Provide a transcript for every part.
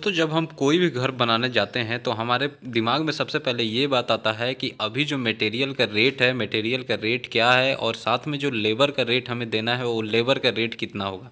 दोस्तों जब हम कोई भी घर बनाने जाते हैं तो हमारे दिमाग में सबसे पहले ये बात आता है कि अभी जो मटेरियल का रेट है, मटेरियल का रेट क्या है और साथ में जो लेबर का रेट हमें देना है वो लेबर का रेट कितना होगा।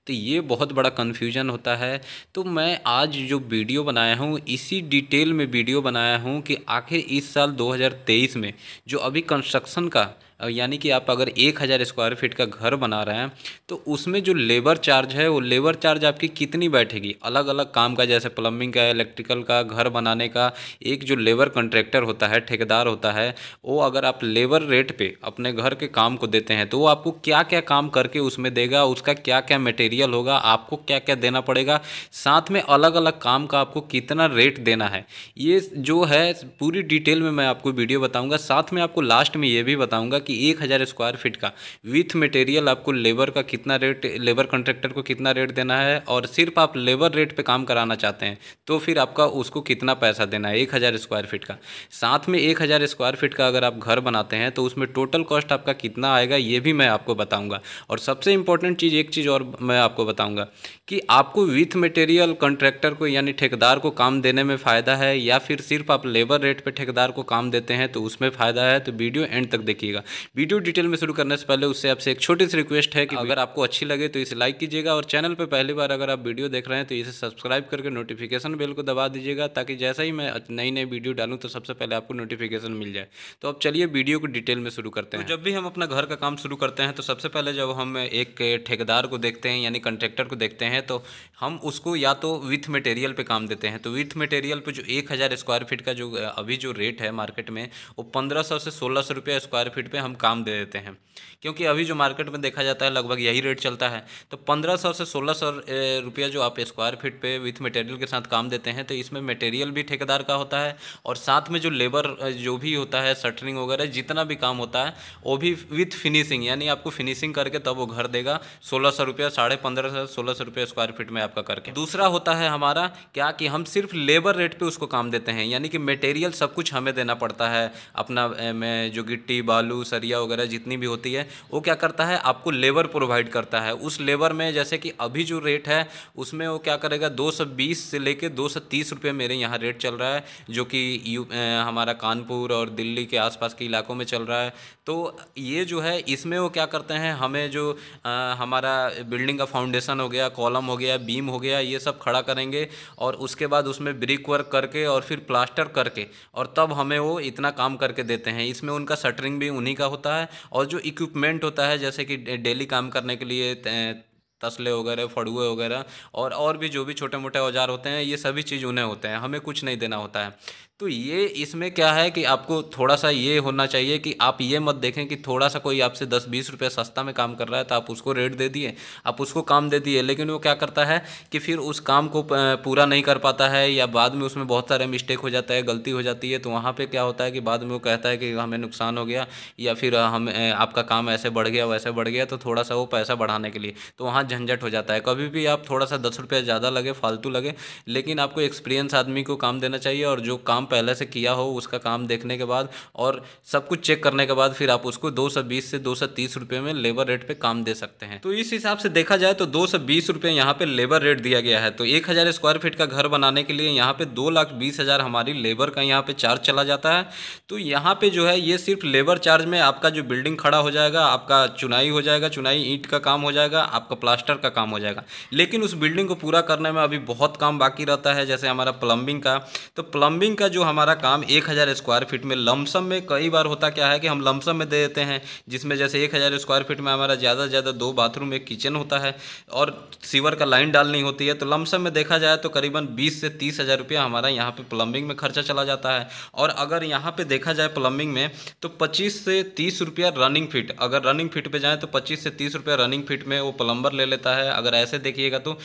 तो ये बहुत बड़ा कन्फ्यूजन होता है। तो मैं आज जो वीडियो बनाया हूँ इसी डिटेल में वीडियो बनाया हूँ कि आखिर इस साल 2023 में जो अभी कंस्ट्रक्शन का यानी कि आप अगर 1000 स्क्वायर फीट का घर बना रहे हैं तो उसमें जो लेबर चार्ज है वो लेबर चार्ज आपकी कितनी बैठेगी अलग अलग काम का, जैसे प्लम्बिंग का, इलेक्ट्रिकल का, घर बनाने का। एक जो लेबर कॉन्ट्रैक्टर होता है, ठेकेदार होता है, वो अगर आप लेबर रेट पे अपने घर के काम को देते हैं तो वो आपको क्या क्या काम करके उसमें देगा, उसका क्या क्या मटेरियल होगा, आपको क्या क्या देना पड़ेगा, साथ में अलग अलग काम का आपको कितना रेट देना है, ये जो है पूरी डिटेल में मैं आपको वीडियो बताऊंगा। साथ में आपको लास्ट में ये भी बताऊंगा कि 1000 स्क्वायर फीट का विथ मटेरियल आपको लेबर का कितना रेट, लेबर कॉन्ट्रैक्टर को कितना रेट देना है, और सिर्फ आप लेबर रेट पे काम कराना चाहते हैं तो फिर आपका उसको कितना पैसा देना है 1000 स्क्वायर फीट का। साथ में 1000 स्क्वायर फीट का अगर आप घर बनाते हैं तो उसमें टोटल कॉस्ट आपका कितना आएगा ये भी मैं आपको बताऊँगा। और सबसे इंपॉर्टेंट चीज़, एक चीज़ और मैं आपको बताऊँगा कि आपको विथ मटेरियल कॉन्ट्रैक्टर को यानी ठेकेदार को काम देने में फ़ायदा है या फिर सिर्फ आप लेबर रेट पे ठेकेदार को काम देते हैं तो उसमें फ़ायदा है। तो वीडियो एंड तक देखिएगा। वीडियो डिटेल में शुरू करने से पहले उससे आपसे एक छोटी सी रिक्वेस्ट है कि अगर आपको अच्छी लगे तो इसे लाइक कीजिएगा और चैनल पर पहली बार अगर आप वीडियो देख रहे हैं तो इसे सब्सक्राइब करके नोटिफिकेशन बेल को दबा दीजिएगा ताकि जैसा ही मैं नई नई वीडियो डालूँ तो सबसे पहले आपको नोटिफिकेशन मिल जाए। तो अब चलिए वीडियो को डिटेल में शुरू करते हैं। तो जब भी हम अपना घर का काम शुरू करते हैं तो सबसे पहले जब हम एक ठेकेदार को देखते हैं यानी कॉन्ट्रैक्टर को देखते हैं तो हम उसको या तो विथ मटेरियल पे काम देते हैं। तो विथ मटेरियल पे जो 1000 स्क्वायर फीट का जो अभी जो रेट है मार्केट में वो 1500 से 1600 रुपये स्क्वायर फीट पे हम काम दे देते हैं, क्योंकि अभी जो मार्केट में देखा जाता है लगभग यही रेट चलता है। तो 1500 से 1600 रुपया जो आप स्क्वायर फीट पे विथ मटेरियल के साथ काम देते हैं तो इसमें मटेरियल भी ठेकेदार का होता है और साथ में जो लेबर जो भी होता है, शटरिंग वगैरह जितना भी काम होता है वो भी विथ फिनिशिंग, यानी आपको फिनिशिंग करके तब वो घर देगा 1600 रुपया, 1550 से 1600 रुपये स्क्वायर फीट में आपका करके। दूसरा होता है हमारा क्या कि हम सिर्फ लेबर रेट पे उसको काम देते हैं, यानी कि मटेरियल सब कुछ हमें देना पड़ता है अपना, में जो गिट्टी बालू सरिया वगैरह जितनी भी होती है वो क्या करता है आपको लेबर प्रोवाइड करता है। उस लेबर में जैसे कि अभी जो रेट है उसमें वो क्या करेगा 220 से लेके 230 रुपये मेरे यहाँ रेट चल रहा है, जो कि हमारा कानपुर और दिल्ली के आसपास के इलाकों में चल रहा है। तो ये जो है इसमें वो क्या करते हैं हमें जो हमारा बिल्डिंग का फाउंडेशन हो गया, कॉलम हो गया, बीम हो गया, ये सब खड़ा करेंगे और उसके बाद उसमें ब्रिक वर्क करके और फिर प्लास्टर करके और तब हमें वो इतना काम करके देते हैं। इसमें उनका शटरिंग भी उन्हीं का होता है और जो इक्विपमेंट होता है जैसे कि डेली काम करने के लिए तसले वगैरह, फड़ुए वगैरह और भी जो भी छोटे मोटे औजार होते हैं ये सभी चीज़ उन्हें होते हैं, हमें कुछ नहीं देना होता है। तो ये इसमें क्या है कि आपको थोड़ा सा ये होना चाहिए कि आप ये मत देखें कि थोड़ा सा कोई आपसे 10-20 रुपये सस्ता में काम कर रहा है तो आप उसको रेट दे दिए, आप उसको काम दे दिए, लेकिन वो क्या करता है कि फिर उस काम को पूरा नहीं कर पाता है या बाद में उसमें बहुत सारे मिस्टेक हो जाता है, गलती हो जाती है। तो वहाँ पे क्या होता है कि बाद में वो कहता है कि हमें नुकसान हो गया या फिर हम आपका काम ऐसे बढ़ गया वैसे बढ़ गया, तो थोड़ा सा वो पैसा बढ़ाने के लिए तो वहाँ झंझट हो जाता है। कभी भी आप थोड़ा सा 10 रुपये ज़्यादा लगे, फालतू लगे, लेकिन आपको एक्सपीरियंस आदमी को काम देना चाहिए और जो काम पहले से किया हो उसका काम देखने के बाद और सब कुछ चेक करने के बाद फिर आप उसको 220 से 230 रुपये में लेबर रेट पे काम दे सकते हैं। तो इस हिसाब से देखा जाए तो 220 रुपये यहाँ पे लेबर रेट दिया गया है। तो 1000 स्क्वायर फीट का घर बनाने के लिए यहाँ पे 2,20,000 हमारी लेबर का यहाँ पे चार्ज चला जाता है। तो यहाँ पे जो है ये सिर्फ लेबर चार्ज में आपका जो बिल्डिंग खड़ा हो जाएगा, आपका चुनाई हो जाएगा, चुनाई ईंट का काम हो जाएगा, आपका प्लास्टर का काम हो जाएगा। लेकिन उस बिल्डिंग को पूरा करने में अभी बहुत काम बाकी रहता है, जैसे हमारा प्लम्बिंग का। तो प्लम्बिंग का जो हमारा काम 1000 स्क्वायर फीट में लमसम में कई बार होता क्या है कि हम लमसम में दे देते हैं, जिसमें जैसे 1000 स्क्वायर फीट में हमारा ज़्यादा से ज़्यादा 2 बाथरूम, एक किचन होता है और सीवर का लाइन डालनी होती है। तो लमसम में देखा जाए तो करीबन 20 से 30 हज़ार रुपया हमारा यहाँ पे प्लम्बिंग में खर्चा चला जाता है। और अगर यहाँ पे देखा जाए प्लम्बिंग में तो 25 से 30 रुपया रनिंग फिट, अगर रनिंग फिट पे जाए तो 25 से 30 रुपया रनिंग फिट में वो प्लम्बर ले लेता है। अगर ऐसे देखिएगा तो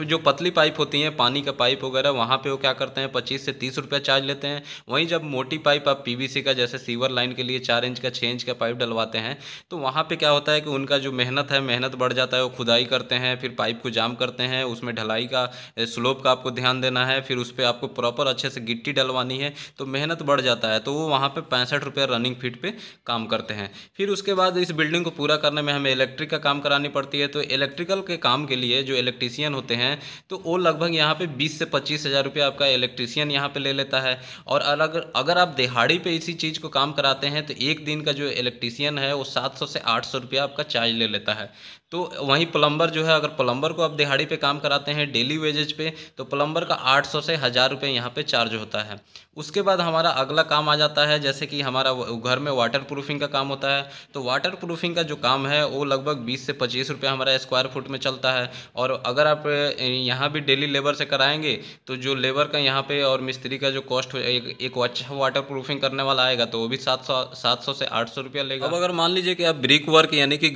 जो पतली पाइप होती हैं, पानी का पाइप वगैरह, वहाँ पे वो क्या करते हैं 25 से 30 रुपया चार्ज लेते हैं। वहीं जब मोटी पाइप आप पीवीसी का जैसे सीवर लाइन के लिए 4 इंच का 6 इंच का पाइप डलवाते हैं तो वहाँ पे क्या होता है कि उनका जो मेहनत है मेहनत बढ़ जाता है। वो खुदाई करते हैं, फिर पाइप को जाम करते हैं, उसमें ढलाई का स्लोप का आपको ध्यान देना है, फिर उस पर आपको प्रॉपर अच्छे से गिट्टी डलवानी है, तो मेहनत बढ़ जाता है। तो वो वहाँ पे 65 रुपये रनिंग फीट पे काम करते हैं। फिर उसके बाद इस बिल्डिंग को पूरा करने में हमें इलेक्ट्रिक का काम करानी पड़ती है। तो इलेक्ट्रिकल के काम के लिए जो इलेक्ट्रीशियन होते हैं तो वो लगभग यहाँ पे 20 से 25 हज़ार रुपये आपका इलेक्ट्रीशियन यहाँ पे ले लेता है। और अलग अगर आप दिहाड़ी पे इसी चीज़ को काम कराते हैं तो एक दिन का जो इलेक्ट्रीशियन है वो 700 से 800 रुपया आपका चार्ज ले लेता है। तो वहीं प्लम्बर जो है, अगर प्लम्बर को आप दिहाड़ी पे काम कराते हैं डेली वेजेज पे, तो प्लम्बर का 800 से 1000 रुपये यहाँ पे चार्ज होता है। उसके बाद हमारा अगला काम आ जाता है, जैसे कि हमारा घर में वाटर प्रूफिंग का काम होता है। तो वाटर प्रूफिंग का जो काम है वो लगभग 20 से 25 रुपये हमारा स्क्वायर फुट में चलता है। और अगर आप यहाँ भी डेली लेबर से कराएंगे तो जो लेबर का यहाँ पे और मिस्त्री का जो कॉस्ट एक अच्छा वाटर प्रूफिंग करने वाला आएगा तो वो भी 700 से 800 रुपया लेगा। अब अगर मान लीजिए कि आप ब्रिक वर्क यानी कि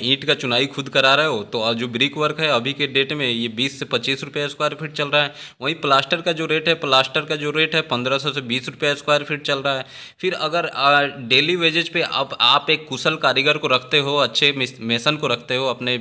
ईंट का चुनाई खुद करा रहे हो तो जो ब्रिक वर्क है अभी के डेट में ये 20 से 25 रुपये स्क्वायर फीट चल रहा है। वहीं प्लास्टर का जो रेट है 1500 से 20 रुपये स्क्वायर फीट चल रहा है। फिर अगर डेली वेजेज पे आप एक कुशल कारीगर को रखते हो, अच्छे मेसन को रखते हो अपने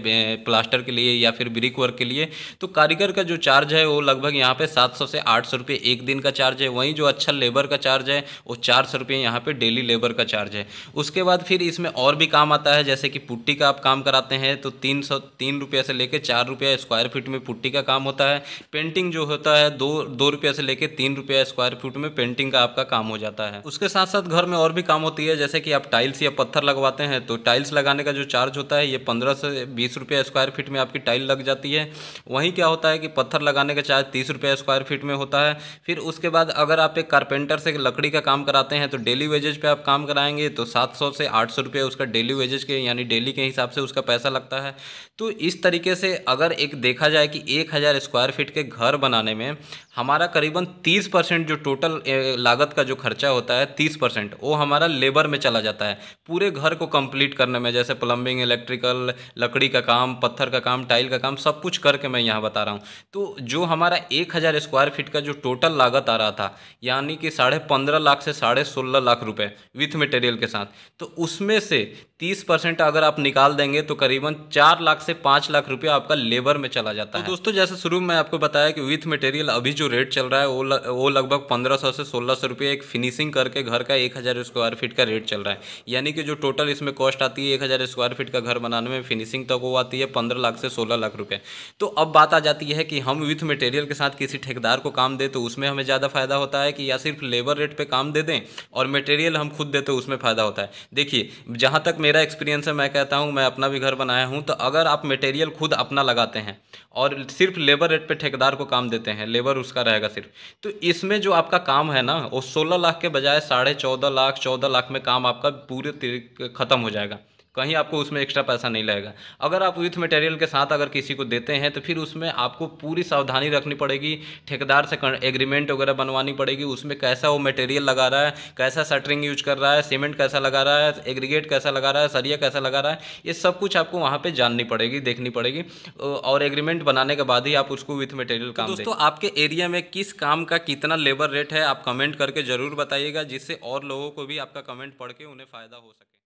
प्लास्टर के लिए या फिर ब्रिक वर्क के लिए, तो कारीगर का जो चार्ज है वो लगभग यहाँ पे 700 से 800 रुपये एक दिन का चार्ज है। वहीं जो अच्छा लेबर का चार्ज है वो 400 रुपये यहाँ पे डेली लेबर का चार्ज है। उसके बाद फिर इसमें और भी काम आता है, जैसे कि पुट्टी का आप काम कराते हैं तो 3 रुपये से लेकर 4 रुपये स्क्वायर फीट में पुट्टी का काम होता है। पेंटिंग जो होता है 2 रुपये से लेकर 3 रुपये स्क्वायर फीट में पेंटिंग का आपका काम हो जाता है। उसके साथ साथ घर में और भी काम होती है, जैसे कि आप टाइल्स या पत्थर लगवाते हैं तो टाइल्स लगाने का जो चार्ज होता है ये 15 से 20 रुपये स्क्वायर फीट में आपकी टाइल लग जाती है। वहीं क्या होता है कि पत्थर लगाने का चार्ज 30 रुपये स्क्वायर फीट में होता है। फिर उसके बाद अगर आप एक कारपेंटर से लकड़ी का काम कराते हैं तो डेली वेजेज पे आप काम कराएंगे तो 700 से 800 रुपये उसका डेली वेजेज के यानी डेली के हिसाब से उसका पैसा लगता है। तो इस तरीके से अगर एक देखा जाए कि 1000 स्क्वायर फीट के घर बनाने में हमारा करीबन 30% जो टोटल लागत का जो खर्चा होता है 30% वो हमारा लेबर में चला जाता है पूरे घर को कंप्लीट करने में, जैसे प्लम्बिंग, इलेक्ट्रिकल, लकड़ी का काम, पत्थर का काम, टाइल का काम, सब कुछ करके मैं यहाँ बता रहा हूँ। तो जो हमारा 1000 स्क्वायर फीट का जो टोटल लागत आ रहा था यानी कि 15.5 लाख से 16.5 लाख रुपए विथ मटेरियल के साथ, तो उसमें से 30% अगर आप निकाल देंगे तो करीबन 4 लाख से 5 लाख रुपया आपका लेबर में चला जाता है। तो दोस्तों जैसे शुरू में आपको बताया कि विथ मटेरियल अभी जो रेट चल रहा है वो लगभग 1500 से 1600 रुपये एक फिनिशिंग करके घर का 1000 स्क्वायर फीट का रेट चल रहा है। यानी कि जो टोटल इसमें कॉस्ट आती है 1000 स्क्वायर फीट का घर बनाने में फिनिशिंग तक वो आती है 15 लाख से 16 लाख रुपये। तो अब बात आ जाती है कि हम विथ मटेरियल के साथ किसी ठेकेदार को काम दें तो उसमें हमें ज़्यादा फायदा होता है कि या सिर्फ लेबर रेट पे काम दे दें और मटेरियल हम खुद देते उसमें फ़ायदा होता है। देखिए जहाँ तक मेरा एक्सपीरियंस है मैं कहता हूँ, मैं अपना भी घर बनाया हूँ, तो अगर आप मटेरियल खुद अपना लगाते हैं और सिर्फ लेबर रेट पे ठेकेदार को काम देते हैं, लेबर उसका रहेगा सिर्फ, तो इसमें जो आपका काम है ना वो 16 लाख के बजाय 14.5 लाख 14 लाख में काम आपका पूरे ख़त्म हो जाएगा। कहीं आपको उसमें एक्स्ट्रा पैसा नहीं लगेगा। अगर आप विथ मटेरियल के साथ अगर किसी को देते हैं तो फिर उसमें आपको पूरी सावधानी रखनी पड़ेगी, ठेकेदार से एग्रीमेंट वगैरह बनवानी पड़ेगी, उसमें कैसा वो मटेरियल लगा रहा है, कैसा शटरिंग यूज कर रहा है, सीमेंट कैसा लगा रहा है, एग्रीगेट कैसा लगा रहा है, सरिया कैसा लगा रहा है, ये सब कुछ आपको वहाँ पर जाननी पड़ेगी, देखनी पड़ेगी और एग्रीमेंट बनाने के बाद ही आप उसको विथ मटेरियल काम दें। दोस्तों आपके एरिया में किस काम का कितना लेबर रेट है आप कमेंट करके ज़रूर बताइएगा, जिससे और लोगों को भी आपका कमेंट पढ़ के उन्हें फ़ायदा हो सके।